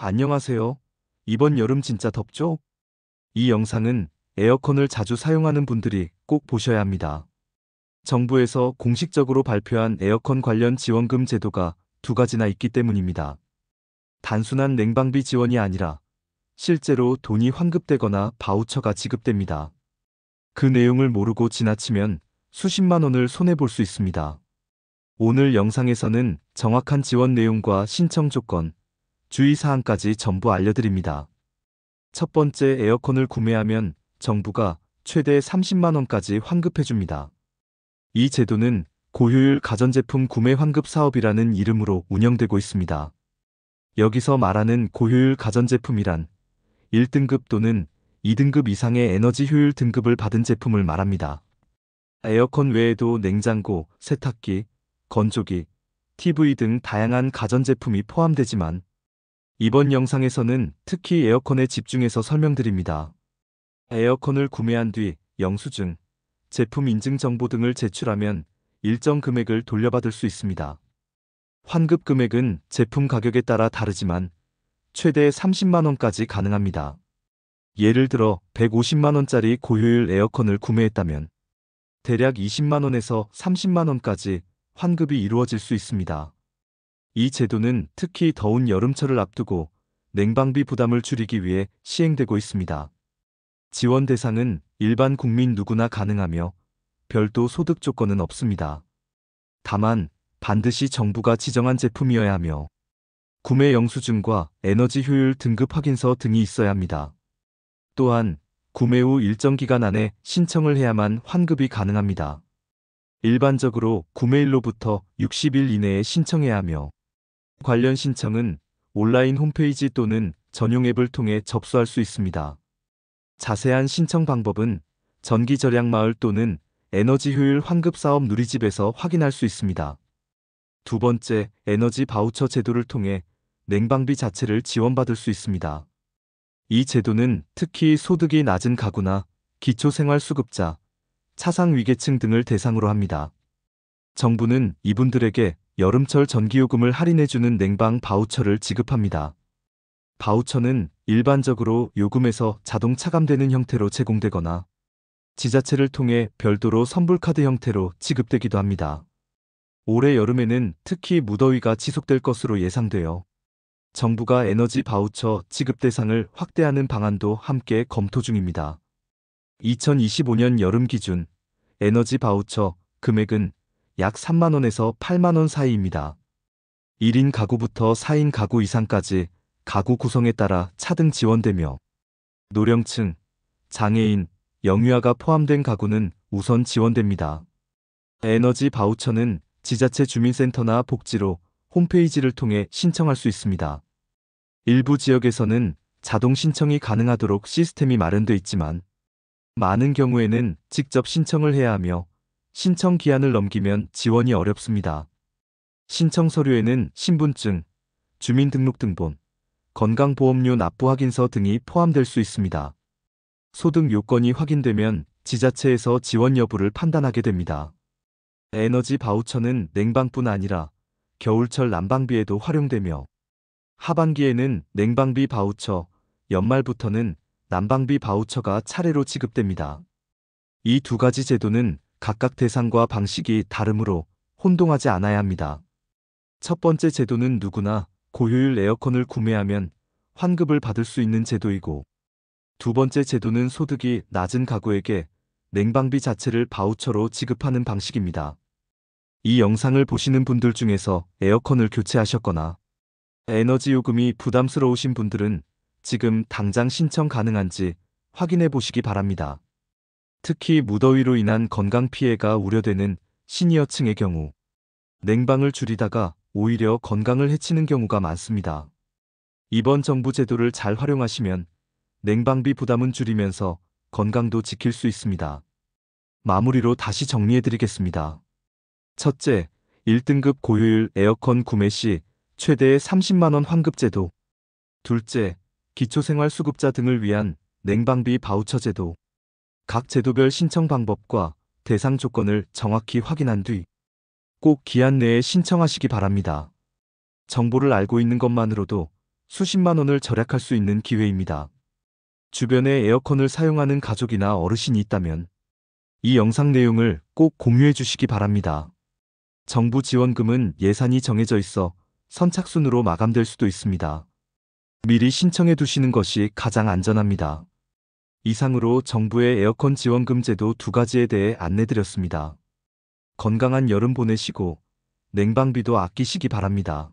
안녕하세요. 이번 여름 진짜 덥죠? 이 영상은 에어컨을 자주 사용하는 분들이 꼭 보셔야 합니다. 정부에서 공식적으로 발표한 에어컨 관련 지원금 제도가 두 가지나 있기 때문입니다. 단순한 냉방비 지원이 아니라 실제로 돈이 환급되거나 바우처가 지급됩니다. 그 내용을 모르고 지나치면 수십만 원을 손해볼 수 있습니다. 오늘 영상에서는 정확한 지원 내용과 신청 조건, 주의사항까지 전부 알려드립니다. 첫 번째, 에어컨을 구매하면 정부가 최대 30만 원까지 환급해줍니다. 이 제도는 고효율 가전제품 구매 환급 사업이라는 이름으로 운영되고 있습니다. 여기서 말하는 고효율 가전제품이란 1등급 또는 2등급 이상의 에너지 효율 등급을 받은 제품을 말합니다. 에어컨 외에도 냉장고, 세탁기, 건조기, TV 등 다양한 가전제품이 포함되지만 이번 영상에서는 특히 에어컨에 집중해서 설명드립니다. 에어컨을 구매한 뒤 영수증, 제품 인증 정보 등을 제출하면 일정 금액을 돌려받을 수 있습니다. 환급 금액은 제품 가격에 따라 다르지만 최대 30만 원까지 가능합니다. 예를 들어 150만 원짜리 고효율 에어컨을 구매했다면 대략 20만 원에서 30만 원까지 환급이 이루어질 수 있습니다. 이 제도는 특히 더운 여름철을 앞두고 냉방비 부담을 줄이기 위해 시행되고 있습니다. 지원 대상은 일반 국민 누구나 가능하며 별도 소득 조건은 없습니다. 다만 반드시 정부가 지정한 제품이어야 하며 구매 영수증과 에너지 효율 등급 확인서 등이 있어야 합니다. 또한 구매 후 일정 기간 안에 신청을 해야만 환급이 가능합니다. 일반적으로 구매일로부터 60일 이내에 신청해야 하며 관련 신청은 온라인 홈페이지 또는 전용 앱을 통해 접수할 수 있습니다. 자세한 신청 방법은 전기절약마을 또는 에너지 효율 환급 사업 누리집에서 확인할 수 있습니다. 두 번째, 에너지 바우처 제도를 통해 냉방비 자체를 지원받을 수 있습니다. 이 제도는 특히 소득이 낮은 가구나 기초생활수급자, 차상위계층 등을 대상으로 합니다. 정부는 이분들에게 여름철 전기요금을 할인해주는 냉방 바우처를 지급합니다. 바우처는 일반적으로 요금에서 자동 차감되는 형태로 제공되거나 지자체를 통해 별도로 선불카드 형태로 지급되기도 합니다. 올해 여름에는 특히 무더위가 지속될 것으로 예상되어 정부가 에너지 바우처 지급 대상을 확대하는 방안도 함께 검토 중입니다. 2025년 여름 기준 에너지 바우처 금액은 약 3만 원에서 8만 원 사이입니다. 1인 가구부터 4인 가구 이상까지 가구 구성에 따라 차등 지원되며 노령층, 장애인, 영유아가 포함된 가구는 우선 지원됩니다. 에너지 바우처는 지자체 주민센터나 복지로 홈페이지를 통해 신청할 수 있습니다. 일부 지역에서는 자동 신청이 가능하도록 시스템이 마련돼 있지만 많은 경우에는 직접 신청을 해야 하며 신청 기한을 넘기면 지원이 어렵습니다. 신청 서류에는 신분증, 주민등록등본, 건강보험료 납부 확인서 등이 포함될 수 있습니다. 소득 요건이 확인되면 지자체에서 지원 여부를 판단하게 됩니다. 에너지 바우처는 냉방뿐 아니라 겨울철 난방비에도 활용되며 하반기에는 냉방비 바우처, 연말부터는 난방비 바우처가 차례로 지급됩니다. 이 두 가지 제도는 각각 대상과 방식이 다르므로 혼동하지 않아야 합니다. 첫 번째 제도는 누구나 고효율 에어컨을 구매하면 환급을 받을 수 있는 제도이고 두 번째 제도는 소득이 낮은 가구에게 냉방비 자체를 바우처로 지급하는 방식입니다. 이 영상을 보시는 분들 중에서 에어컨을 교체하셨거나 에너지 요금이 부담스러우신 분들은 지금 당장 신청 가능한지 확인해 보시기 바랍니다. 특히 무더위로 인한 건강 피해가 우려되는 시니어층의 경우 냉방을 줄이다가 오히려 건강을 해치는 경우가 많습니다. 이번 정부 제도를 잘 활용하시면 냉방비 부담은 줄이면서 건강도 지킬 수 있습니다. 마무리로 다시 정리해 드리겠습니다. 첫째, 1등급 고효율 에어컨 구매 시 최대 30만 원 환급 제도. 둘째, 기초생활수급자 등을 위한 냉방비 바우처 제도. 각 제도별 신청 방법과 대상 조건을 정확히 확인한 뒤 꼭 기한 내에 신청하시기 바랍니다. 정보를 알고 있는 것만으로도 수십만 원을 절약할 수 있는 기회입니다. 주변에 에어컨을 사용하는 가족이나 어르신이 있다면 이 영상 내용을 꼭 공유해 주시기 바랍니다. 정부 지원금은 예산이 정해져 있어 선착순으로 마감될 수도 있습니다. 미리 신청해 두시는 것이 가장 안전합니다. 이상으로 정부의 에어컨 지원금 제도 두 가지에 대해 안내드렸습니다. 건강한 여름 보내시고 냉방비도 아끼시기 바랍니다.